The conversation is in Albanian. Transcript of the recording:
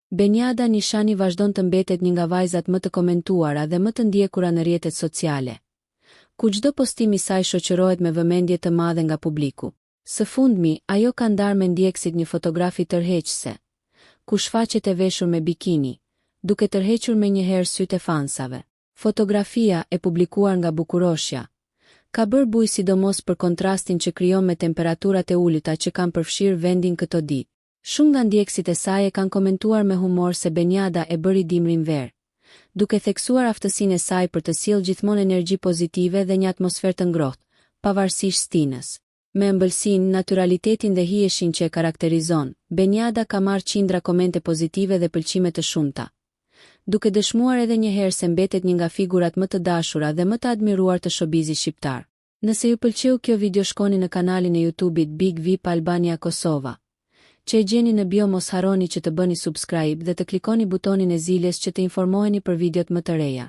Benjada Nishani vazhdon të mbetet një nga vajzat më të komentuara dhe më të ndjekura në rrjetet sociale, ku çdo postim i saj shoqërohet me vëmendje të madhe nga publiku. Së fundmi, ajo ka ndarë me ndjekësit një fotografi tërheqëse, ku shfaqet e veshur me bikini, duke tërhequr me njëherë sytë e fansave. Fotografia, e publikuar nga Bukuroshja, ka bërë bujë sidomos për kontrastin që krijon me temperaturat e ulëta që kanë përfshirë vendin këto ditë. Shumë nga ndjekësit e saj e kanë komentuar me humor se Benjada e bëri dimrin verë, duke theksuar aftësinë e saj për të sjellë gjithmonë energji pozitive dhe një atmosferë të ngrohtë, pavarësisht stinës. Me ëmbëlsinë, naturalitetin dhe hijeshin që e karakterizon, Benjada ka marrë qindra komente pozitive dhe pëlqime të shumta, duke dëshmuar edhe një herë se mbetet një nga figurat më të dashura dhe më të admiruar të showbizit shqiptar. Nëse ju pëlqeu kjo video, shkoni në kanalin e YouTube-it Big VIP Albania Kosova, që e gjeni në bio. Mos harroni që të bëni subscribe dhe të klikoni butonin e ziljes që të informoheni për videot më të reja.